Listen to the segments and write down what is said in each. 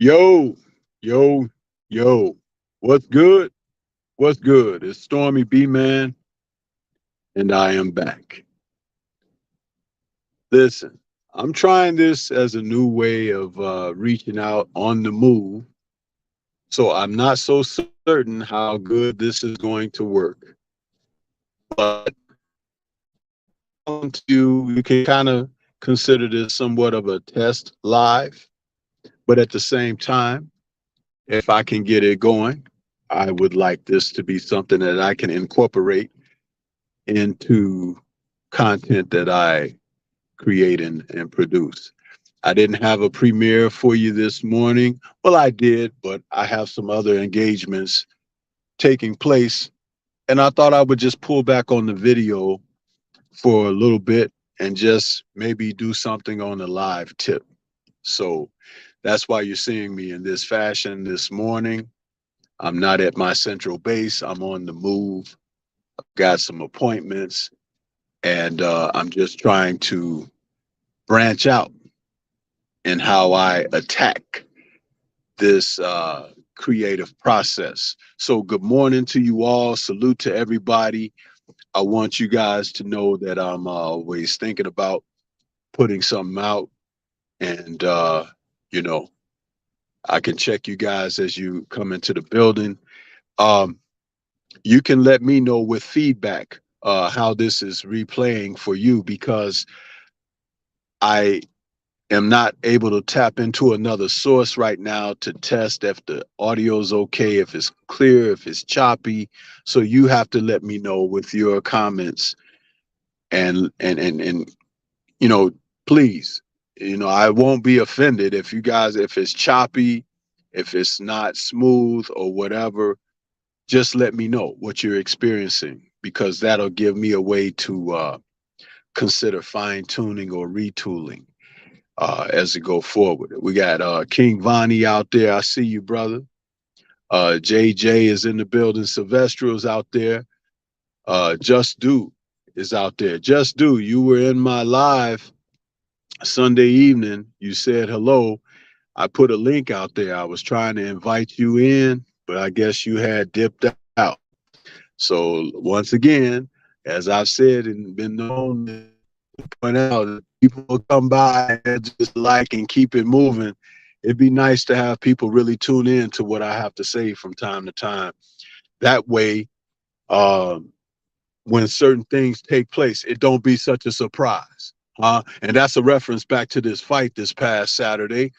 Yo, yo, yo. What's good? What's good? It's Stormy B Man, and I am back. Listen, I'm trying this as a new way of reaching out on the move, so I'm not so certain how good this is going to work. But you can kind of consider this somewhat of a test live, but at the same time, if I can get it going, I would like this to be something that I can incorporate into content that I create and produce. I didn't have a premiere for you this morning. Well, I did, but I have some other engagements taking place. And I thought I would just pull back on the video for a little bit and just maybe do something on a live tip. So that's why you're seeing me in this fashion this morning. I'm not at my central base. I'm on the move. I've got some appointments, and I'm just trying to branch out in how I attack this creative process. So, good morning to you all. Salute to everybody. I want you guys to know that I'm always thinking about putting something out, and you know, I can check you guys as you come into the building. Um, you can let me know with feedback how this is replaying for you because I am not able to tap into another source right now to test if the audio is okay, if it's clear, if it's choppy. So you have to let me know with your comments and you know, please, I won't be offended if you guys if it's choppy, if it's not smooth or whatever, just let me know what you're experiencing because that'll give me a way to consider fine tuning or retooling as we go forward. We got King Vonnie out there. I see you, brother. JJ is in the building. Sylvestral's out there. Just Do is out there. Just Do, you were in my live Sunday evening. You said hello. I put a link out there. I was trying to invite you in, but I guess you had dipped out. So once again, as I've said and been known to point out, people will come by and just like and keep it moving. It'd be nice to have people really tune in to what I have to say from time to time. That way, um, when certain things take place, it don't be such a surprise. And that's a reference back to this fight this past Saturday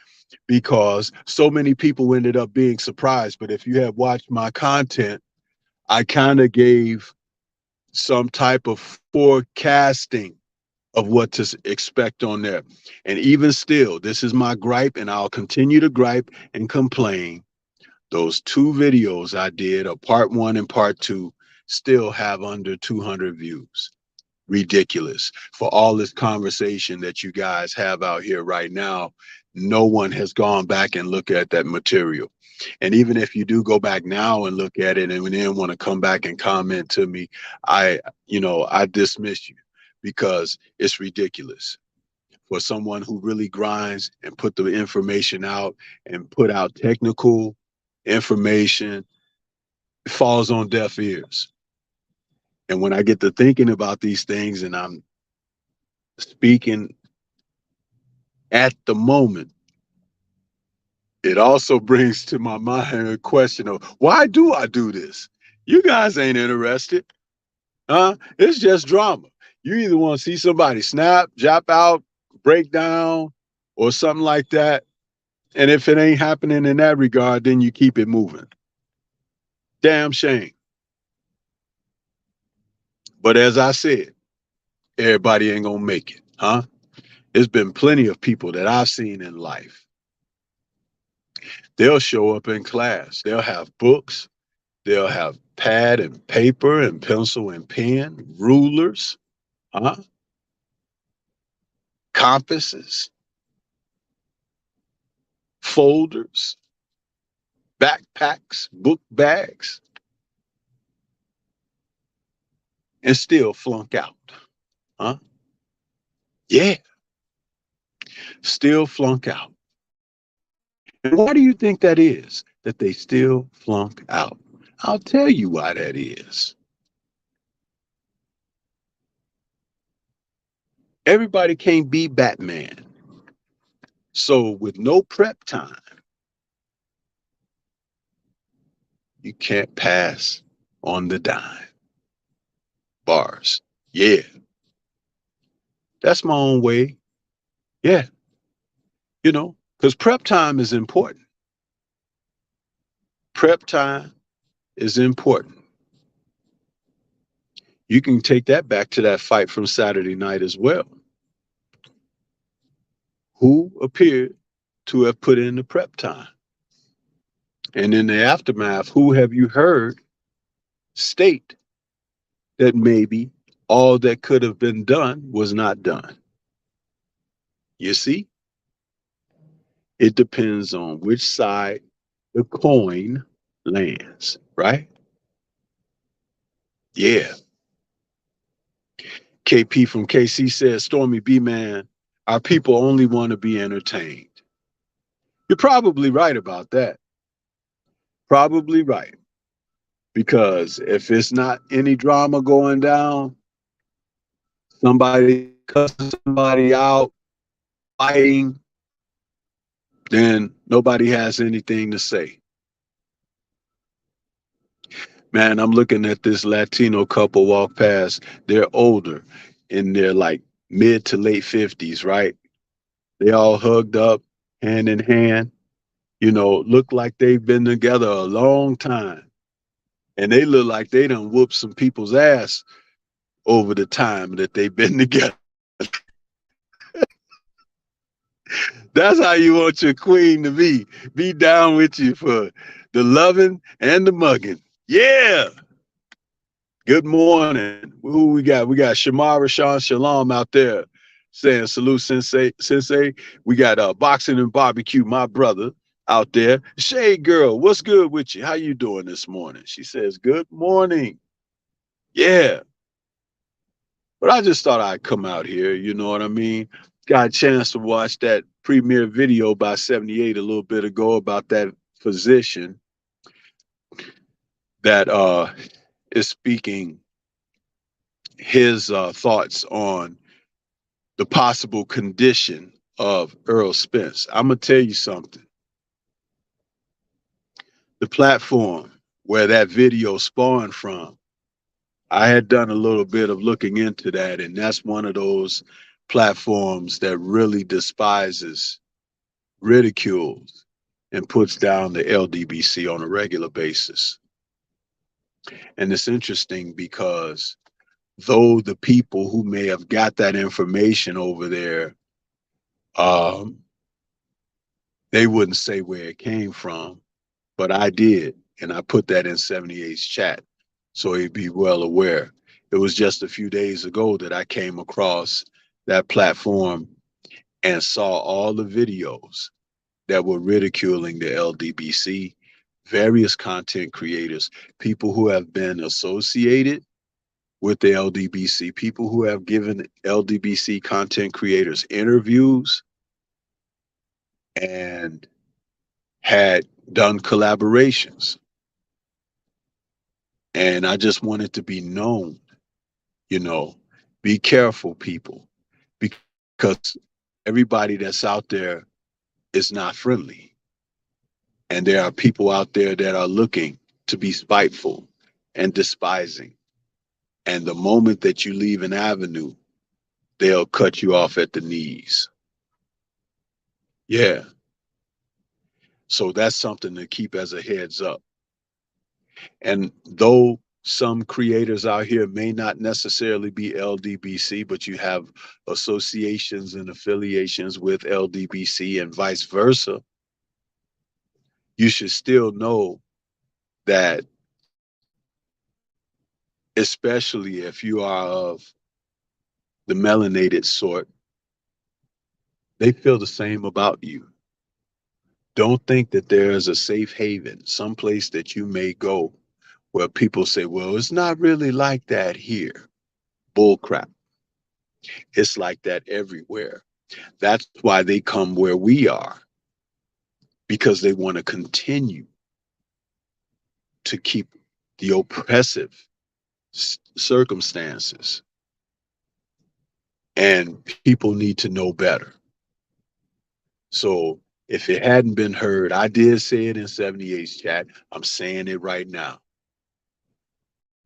because so many people ended up being surprised. But if you have watched my content, I kind of gave some type of forecasting of what to expect on there. And even still, this is my gripe, and I'll continue to gripe and complain. Those two videos I did, a part one and part two, still have under 200 views. Ridiculous. For all this conversation that you guys have out here right now, no one has gone back and looked at that material. And even if you do go back now and look at it and then want to come back and comment to me, I dismiss you because it's ridiculous for someone who really grinds and put the information out and put out technical information. It falls on deaf ears. And when I get to thinking about these things and I'm speaking at the moment, it also brings to my mind a question of why do I do this? You guys ain't interested, huh? It's just drama. You either want to see somebody snap, jump out, break down, or something like that. And if it ain't happening in that regard, then you keep it moving. Damn shame. But as I said, everybody ain't gonna make it, huh? There's been plenty of people that I've seen in life. They'll show up in class. They'll have books. They'll have pad and paper and pencil and pen, rulers, huh? Compasses, folders, backpacks, book bags, and still flunk out, huh? Yeah, still flunk out. And why do you think that is? That they still flunk out. I'll tell you why that is. Everybody can't be Batman. So with no prep time, you can't pass on the dime. Bars. Yeah, that's my own way. Yeah, because prep time is important. Prep time is important. You can take that back to that fight from Saturday night as well. Who appeared to have put in the prep time? And in the aftermath, who have you heard state that maybe all that could have been done was not done? You see, it depends on which side the coin lands, right? Yeah. KP from KC says, Stormy B Man, our people only want to be entertained. You're probably right about that. Probably right. Because if it's not any drama going down, somebody cussing somebody out, fighting, then nobody has anything to say. Man, I'm looking at this Latino couple walk past. They're older, in their like mid to late 50s, right? They all hugged up, hand in hand, look like they've been together a long time. And they look like they done whooped some people's ass over the time that they've been together. That's how you want your queen to be. Be down with you for the loving and the mugging. Yeah. Good morning. Who we got? We got Shamara Sean Shalom out there saying salute sensei. Sensei. We got boxing and barbecue, my brother out there. Shade girl, what's good with you? How you doing this morning? She says, good morning. Yeah. But I just thought I'd come out here, you know what I mean? Got a chance to watch that premiere video by 78 a little bit ago about that physician that is speaking his thoughts on the possible condition of Earl Spence. I'm going to tell you something. The platform where that video spawned from, I had done a little bit of looking into that, and that's one of those platforms that really despises, ridicules, and puts down the LDBC on a regular basis. And it's interesting because though the people who may have got that information over there, they wouldn't say where it came from, but I did, and I put that in 78's chat so he'd be well aware. It was just a few days ago that I came across that platform and saw all the videos that were ridiculing the LDBC, various content creators, people who have been associated with the LDBC, people who have given LDBC content creators interviews and had done collaborations. And I just want it to be known, be careful, people, because everybody that's out there is not friendly. And there are people out there that are looking to be spiteful and despising. And the moment that you leave an avenue, they'll cut you off at the knees. Yeah. So that's something to keep as a heads up. And though some creators out here may not necessarily be LDBC, but you have associations and affiliations with LDBC and vice versa, you should still know that, especially if you are of the melanated sort, they feel the same about you. Don't think that there is a safe haven, someplace that you may go where people say, well, it's not really like that here. Bull crap. It's like that everywhere. That's why they come where we are. because they want to continue to keep the oppressive circumstances. And people need to know better. So if it hadn't been heard, I did say it in 78's chat. I'm saying it right now.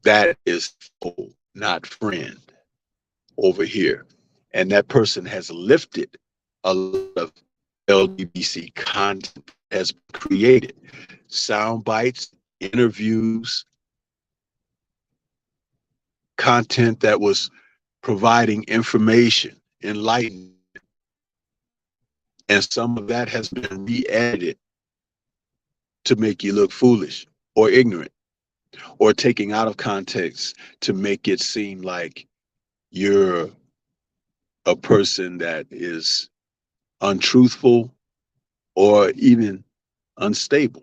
That is foe, not friend over here. And that person has lifted a lot of LGBT content has been created. Sound bites, interviews, content that was providing information, enlightenment. And some of that has been re-edited to make you look foolish or ignorant, or taking out of context to make it seem like you're a person that is untruthful or even unstable.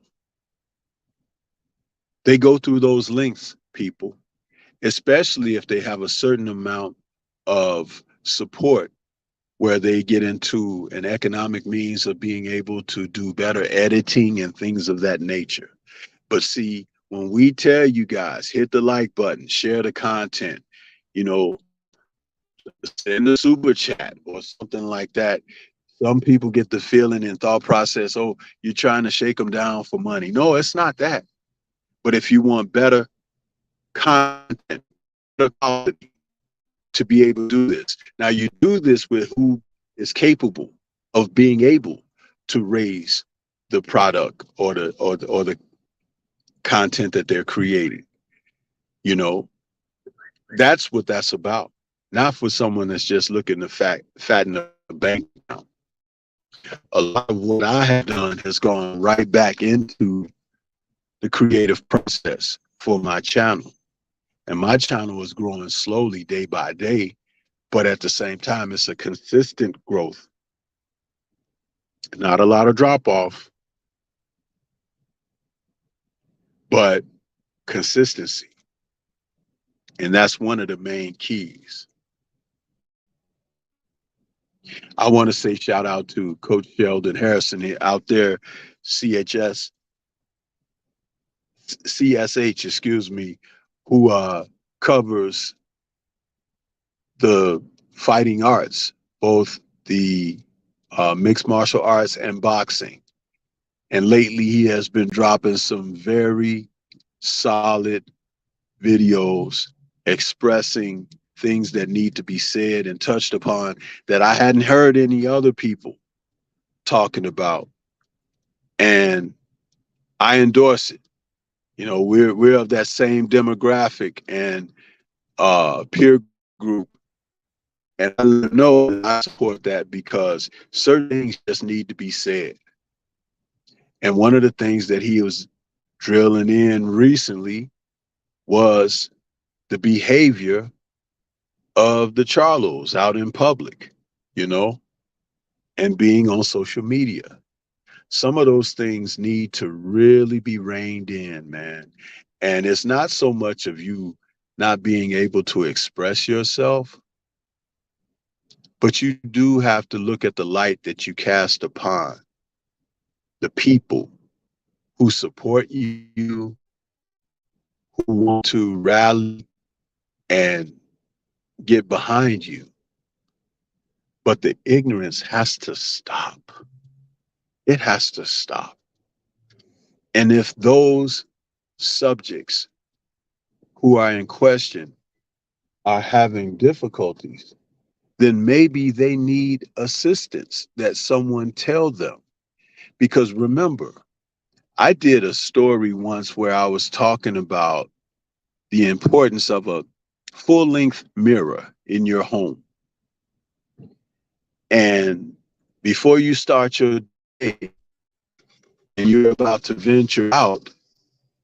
They go through those links, people, especially if they have a certain amount of support where they get into an economic means of being able to do better editing and things of that nature. But see, when we tell you guys, hit the like button, share the content, you know, send a super chat or something like that, some people get the feeling and thought process, oh, you're trying to shake them down for money. No, it's not that. But if you want better content, better quality, to be able to do this. Now you do this with who is capable of being able to raise the product or the content that they're creating. You know, that's what that's about. Not for someone that's just looking to fatten a bank account. A lot of what I have done has gone right back into the creative process for my channel. And my channel is growing slowly day by day, but at the same time, it's a consistent growth. Not a lot of drop off, but consistency. And that's one of the main keys. I want to say shout out to Coach Sheldon Harrison out there, CHS, CSH, excuse me, who covers the fighting arts, both the mixed martial arts and boxing. And lately he has been dropping some very solid videos expressing things that need to be said and touched upon that I hadn't heard any other people talking about. And I endorse it. You know, we're of that same demographic and peer group. And I know I support that because certain things just need to be said. And one of the things that he was drilling in recently was the behavior of the Charlos out in public, you know, and being on social media. Some of those things need to really be reined in, man. And it's not so much of you not being able to express yourself, but you do have to look at the light that you cast upon the people who support you, who want to rally and get behind you. But the ignorance has to stop. It has to stop. And if those subjects who are in question are having difficulties, then maybe they need assistance, that someone tell them. Because remember, I did a story once where I was talking about the importance of a full-length mirror in your home. And before you start your day and you're about to venture out,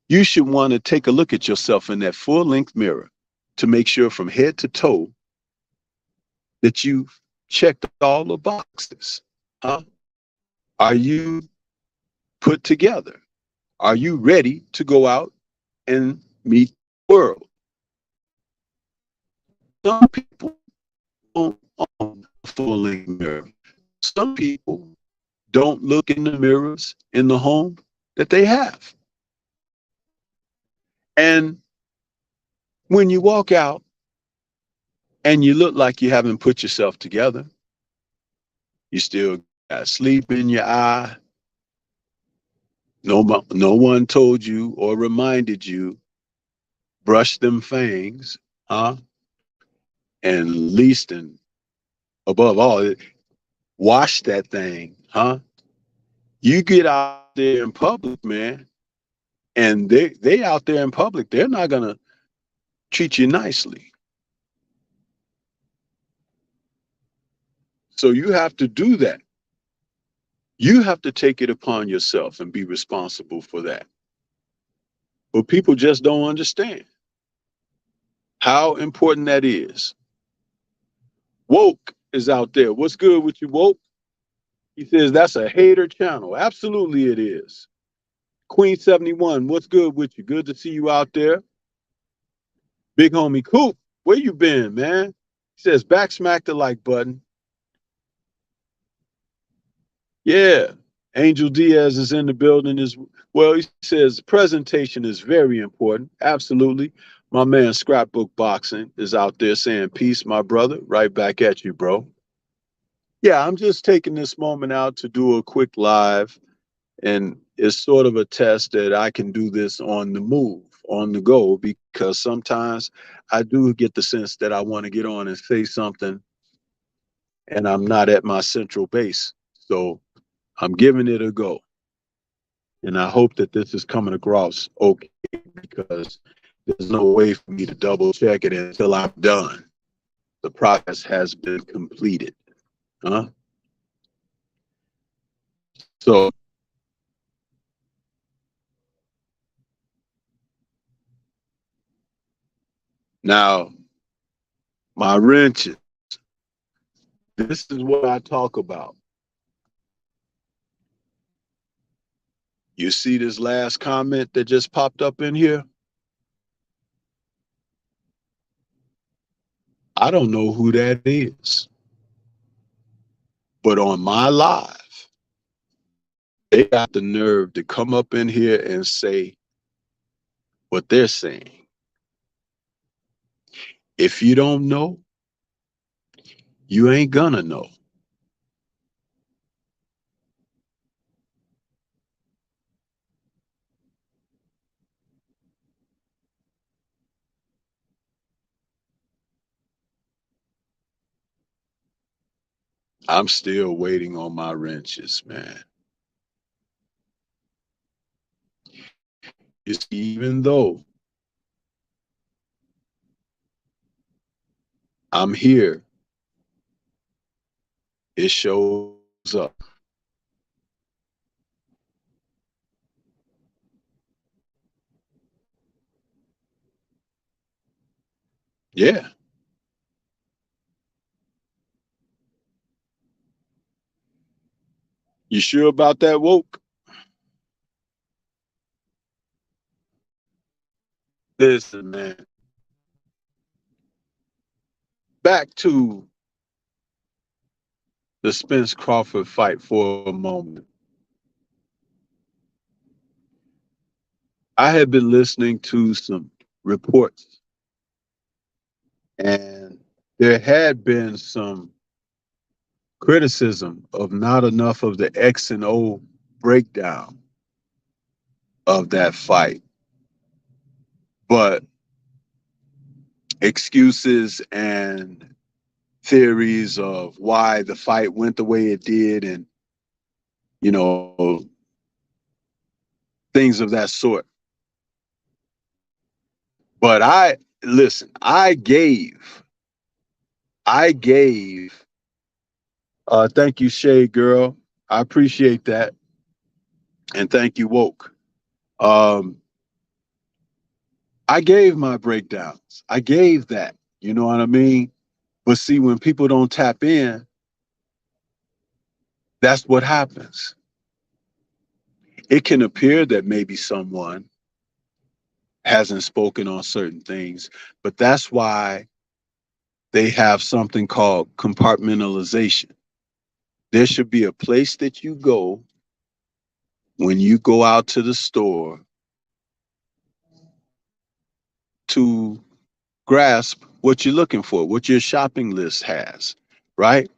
you should want to take a look at yourself in that full-length mirror to make sure from head to toe that you checked all the boxes. Huh? Are you put together? Are you ready to go out and meet the world? Some people don't own a full-length mirror. Some people don't look in the mirrors in the home that they have. And when you walk out and you look like you haven't put yourself together, you still got sleep in your eye. No one told you or reminded you, brush them fangs, huh? And least and above all, wash that thing, huh? You get out there in public, man, and they out there in public, they're not gonna treat you nicely. So you have to do that. You have to take it upon yourself and be responsible for that. But people just don't understand how important that is. Woke is out there. What's good with you, Woke? He says that's a hater channel. Absolutely it is. Queen 71, what's good with you? Good to see you out there. Big homie Coop, where you been, man? He says back smack the like button. Yeah. Angel Diaz is in the building as well. He says presentation is very important. Absolutely. My man Scrapbook Boxing is out there saying peace, my brother. Right back at you, bro. Yeah, I'm just taking this moment out to do a quick live, and it's sort of a test that I can do this on the move, on the go, because sometimes I do get the sense that I want to get on and say something and I'm not at my central base. So I'm giving it a go. And I hope that this is coming across okay, because there's no way for me to double check it until I'm done. The process has been completed. Huh? So now my wrenches, this is what I talk about. You see this last comment that just popped up in here? I don't know who that is. But on my live, they got the nerve to come up in here and say what they're saying. If you don't know, you ain't gonna know. I'm still waiting on my wrenches, man. You see, even though I'm here, it shows up. Yeah. You sure about that, Woke? Listen, man. Back to the Spence Crawford fight for a moment. I had been listening to some reports, and there had been some criticism of not enough of the X and O breakdown of that fight, but excuses and theories of why the fight went the way it did, and you know, things of that sort. But I listen, I gave thank you, Shay girl. I appreciate that. And thank you, Woke. Um, I gave my breakdowns. I gave that. You know what I mean? But see, when people don't tap in, that's what happens. It can appear that maybe someone hasn't spoken on certain things, but that's why they have something called compartmentalization. There should be a place that you go when you go out to the store to grasp what you're looking for, what your shopping list has, right?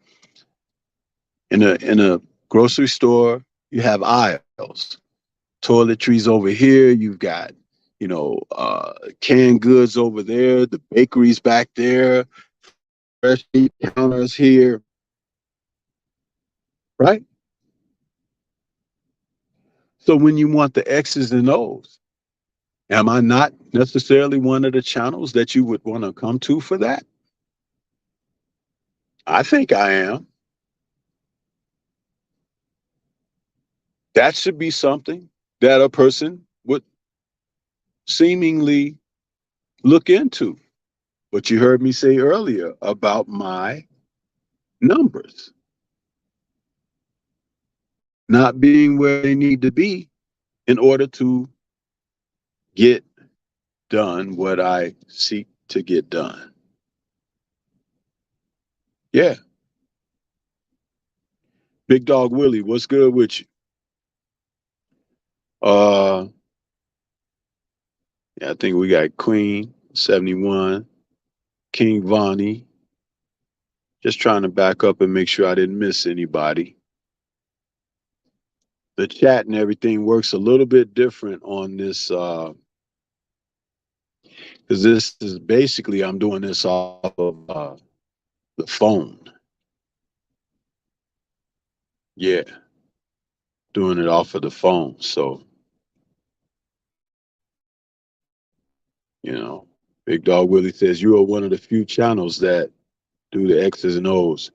In a grocery store, you have aisles. Toiletries over here, you've got, canned goods over there, the bakeries back there, fresh meat counters here, right? So when you want the X's and O's, am I not necessarily one of the channels that you would want to come to for that? I think I am. That should be something that a person would seemingly look into. What you heard me say earlier about my numbers not being where they need to be in order to get done what I seek to get done. Yeah. Big Dog Willie, what's good with you? Yeah, I think we got Queen 71, King Vonnie. Just trying to back up and make sure I didn't miss anybody. The chat and everything works a little bit different on this because this is basically I'm doing this off of the phone. Yeah, doing it off of the phone. So, Big Dog Willie says you are one of the few channels that do the X's and O's.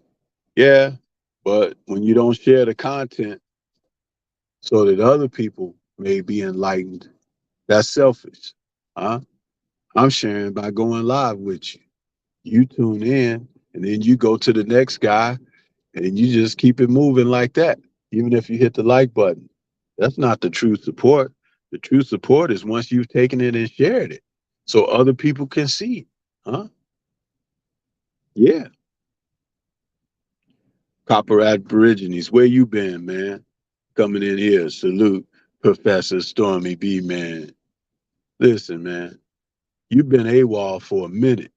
Yeah, but when you don't share the content so that other people may be enlightened, that's selfish. Huh? I'm sharing by going live with you. You tune in and then you go to the next guy and you just keep it moving like that, even if you hit the like button. That's not the true support. The true support is once you've taken it and shared it so other people can see it. Huh? Yeah. Copper Aborigines, where you been, man? Coming in here. Salute, Professor Stormy B, man. Listen, man, you've been AWOL for a minute.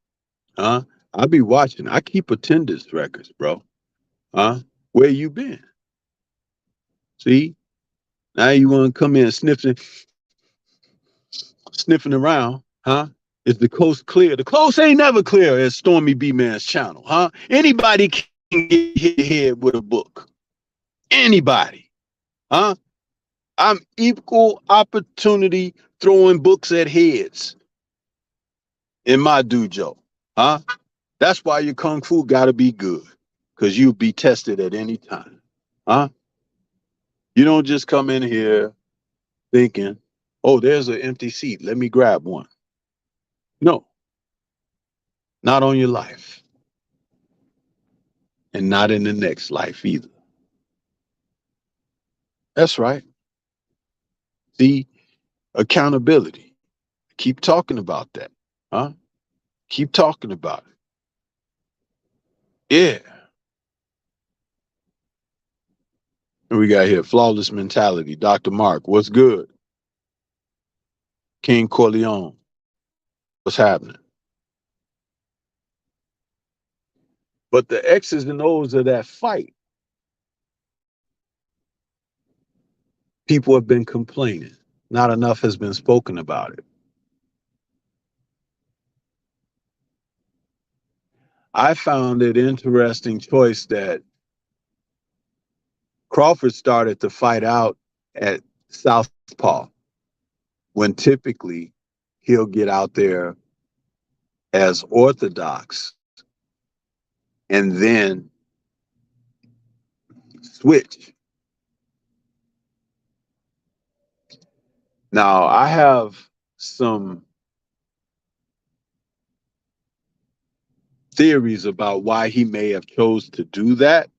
Huh? I be watching. I keep attendance records, bro. Huh? Where you been? See? Now you want to come in sniffing around, huh? Is the coast clear? The coast ain't never clear as Stormy B Man's channel, huh? Anybody can get hit head with a book. Anybody, huh? I'm equal opportunity throwing books at heads in my dojo, huh? That's why your kung fu gotta be good, because you'll be tested at any time, huh? You don't just come in here thinking, oh, there's an empty seat. Let me grab one. No, not on your life. And not in the next life either. That's right. See, accountability. Keep talking about that. Huh? Keep talking about it. Yeah. And we got here flawless mentality. Dr. Mark, what's good? King Corleone, what's happening? But the X's and O's of that fight, people have been complaining. Not enough has been spoken about it. I found it interesting choice that Crawford started to fight out at Southpaw when typically he'll get out there as orthodox and then switch. Now, I have some theories about why he may have chose to do that.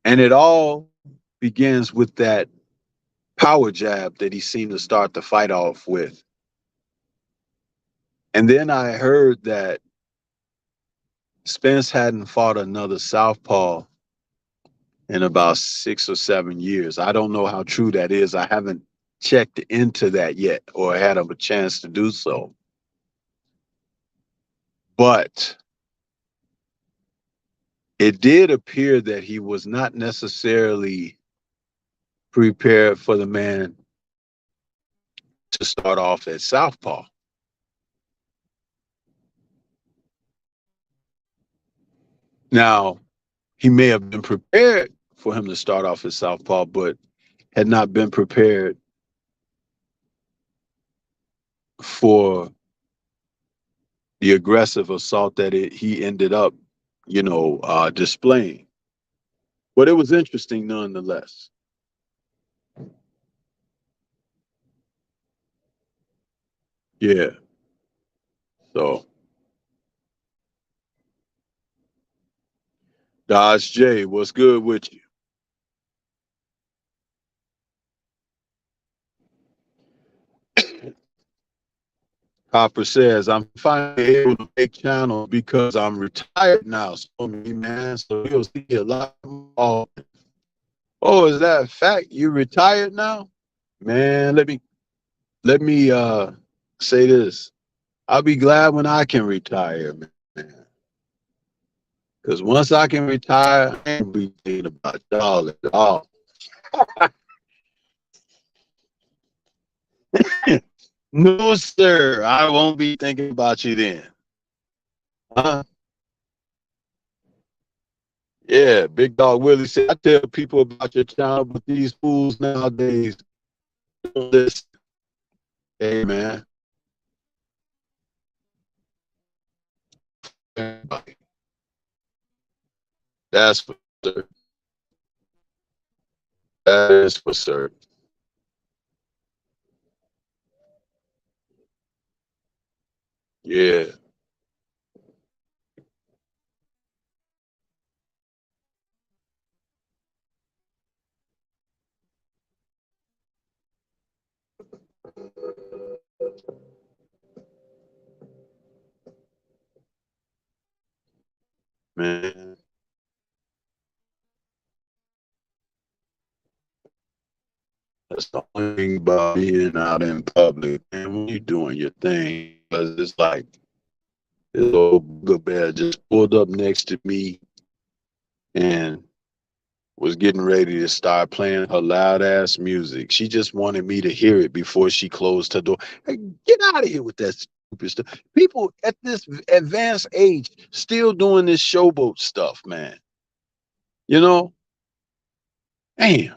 And it all begins with that power jab that he seemed to start the fight off with. And then I heard that Spence hadn't fought another southpaw in about 6 or 7 years. I don't know how true that is. I haven't checked into that yet or had a chance to do so. But it did appear that he was not necessarily prepared for the man to start off at southpaw. Now, he may have been prepared for him to start off at southpaw, but had not been prepared for the aggressive assault that he ended up, displaying. But it was interesting nonetheless. Yeah. So, Dodge J, what's good with you? Hopper says, I'm finally able to make channels because I'm retired now. So, man, so you'll see a lot more. Oh, is that a fact? You retired now? Man, let me say this. I'll be glad when I can retire, man. Because once I can retire, I ain't be thinking about y'all at all. No, sir. I won't be thinking about you then. Huh? Yeah, Big Dog Willie said, I tell people about your channel, but these fools nowadays don't listen. Hey, man. That's for sure. That is for sure. Yeah. Man, that's the only thing about being out in public. And when you're doing your thing, because it's like this old booger bear just pulled up next to me and was getting ready to start playing her loud ass music. She just wanted me to hear it before she closed her door. Hey, get out of here with that stupid stuff. People at this advanced age still doing this showboat stuff, man. You know? Damn.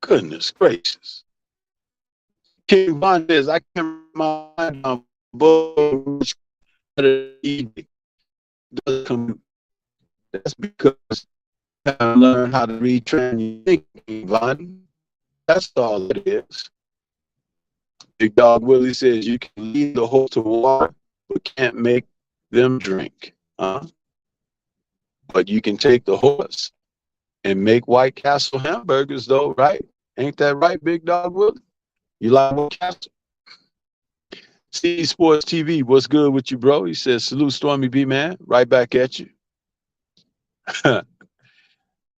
Goodness gracious. King Von says, I can't remind my book evening doesn't come. That's because I learned how to retrain your thinking, Von. That's all it is. Big Dog Willie says you can lead the horse to water, but can't make them drink. But you can take the horse and make White Castle hamburgers, though, right? Ain't that right, Big Dog Willie? You like White Castle? C Sports TV, what's good with you, bro? He says, salute Stormy B, man. Right back at you.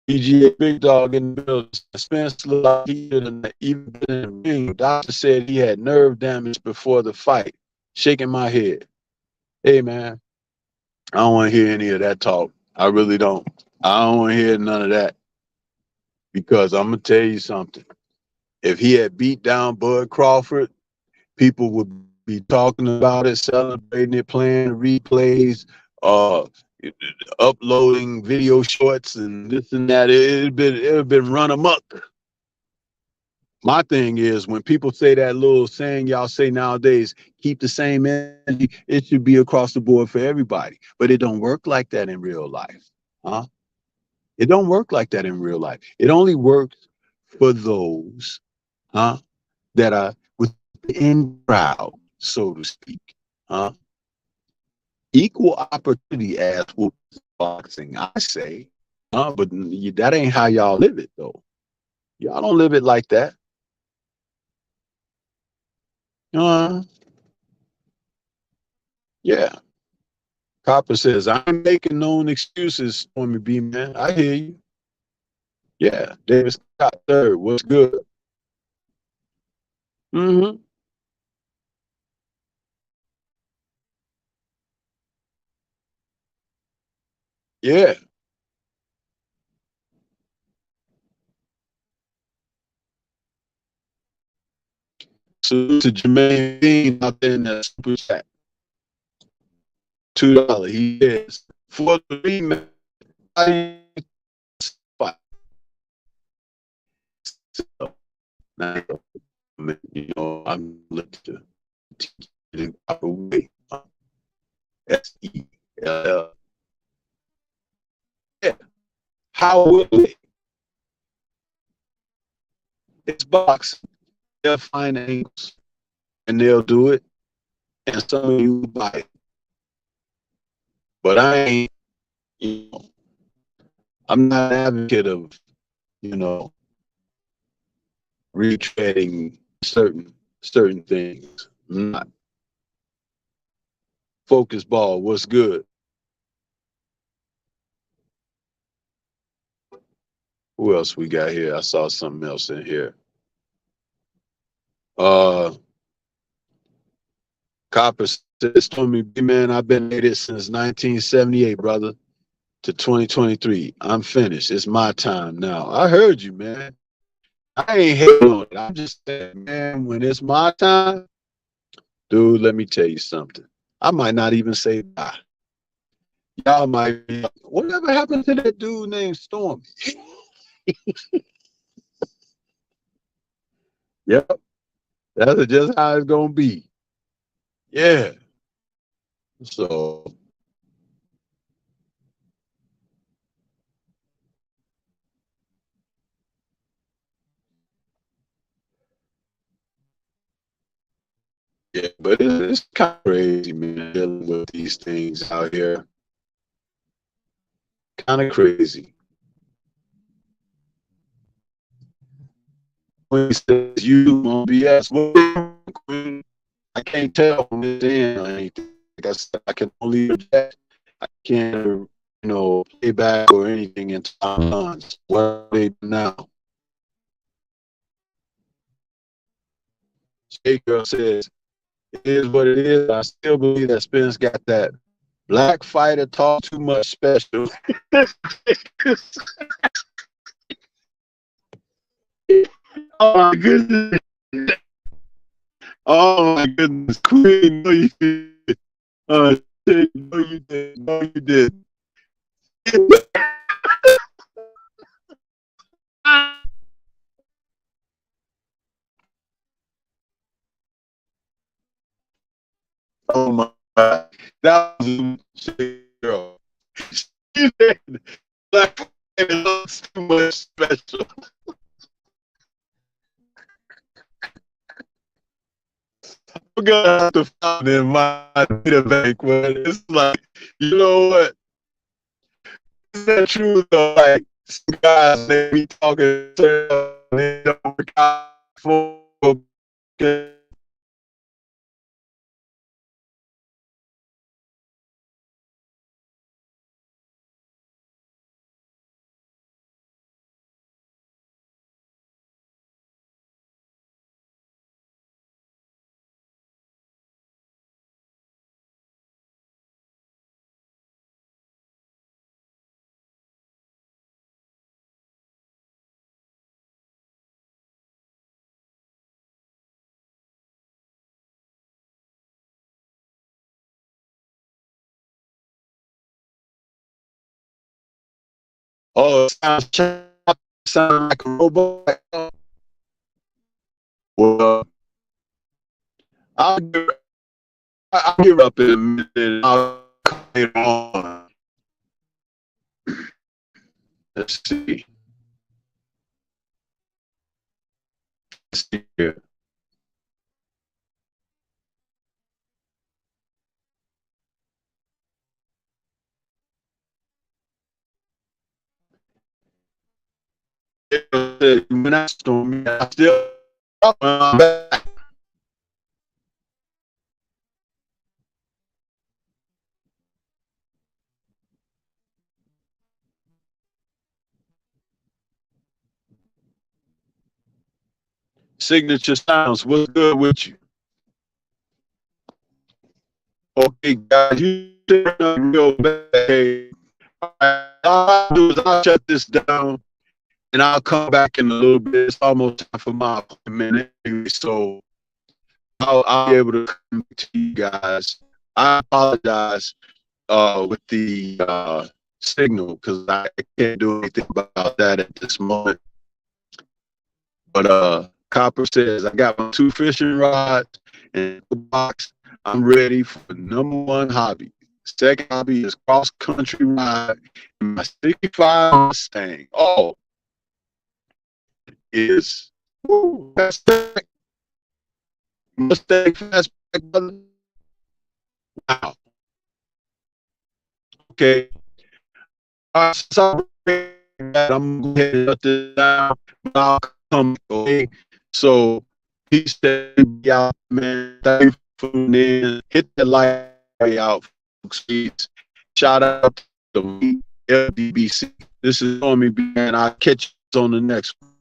PGA Big Dog in the building. Spence looked like he didn't even been in the ring. Doctor said he had nerve damage before the fight. Shaking my head. Hey, man, I don't want to hear any of that talk. I really don't. I don't want to hear none of that because I'm going to tell you something. If he had beat down Bud Crawford, people would be talking about it, celebrating it, playing replays, uh, uploading video shorts and this and that. It had been run amok. My thing is when people say that little saying y'all say nowadays, keep the same energy, it should be across the board for everybody. But it don't work like that in real life. Huh? It don't work like that in real life. It only works for those, huh, that are within crowd, so to speak. Huh? Equal opportunity as with boxing, I say. But that ain't how y'all live it though. Y'all don't live it like that. Uh, yeah. Copper says, I'm making known excuses, Stormy B, man. I hear you. Yeah. David Scott third. What's good? Mm-hmm. Yeah. Salute to Jermaine Dean out there in that super chat. $2. He is for the remake. Now, I'm looking to teach it in proper way. SELL. Yeah. How will they? It's box. They'll find angles and they'll do it. And some of you buy it. But I ain't, you know, I'm not an advocate of, you know, retreading certain things. I'm not. Focus ball, what's good? Who else we got here? I saw something else in here. Uh Copper says, Stormy B, man, I've been at it since 1978, brother, to 2023. I'm finished. It's my time now. I heard you, man. I ain't hating on it. I'm just saying, man, when it's my time, dude, let me tell you something. I might not even say bye. Y'all might be like, whatever happened to that dude named Stormy? Yep, that's just how it's gonna be. Yeah. So yeah, but it's kind of crazy, man, dealing with these things out here. Kind of crazy. When he says you on BS, well, I can't tell from this end or anything. Like I said, I can only project. I can't, play back or anything until I'm done. What are they do now? J Girl says, it is what it is. I still believe that Spence got that black fighter talk too much special. Oh my goodness. Oh my goodness. Queen, no, you did. No, you did. No, you did. Oh my God. That was a girl. She said, black fighter looks too much special. I'm gonna have to find in my data bank, but it's like, you know what? Is that true though? Like some guys they be talking they don't work out for okay. Oh, sound like a robot. Well, I'll give, I'll give up in a minute. I'll come later on. Let's see. Let's see here. When I storm, I still I'm back. Signature Sounds, what's good with you? Okay, guys, you turn up real bad. Hey, all I'll do is I'll shut this down and I'll come back in a little bit. It's almost time for my appointment anyway, so I'll be able to come to you guys. I apologize with the signal because I can't do anything about that at this moment. But Copper says, I got my 2 fishing rods and the box. I'm ready for #1 hobby. Second hobby is cross country ride in my 65 Mustang. Oh, is fastback, Mustang fastback, brother. Wow. Okay. So I'm going to go ahead and shut this down. I'll come. Okay. So peace out, man. Thank you for tuning in. Hit the like out, folks. Please. Shout out to me, LDBC. This is Stormybman. I'll catch you on the next one.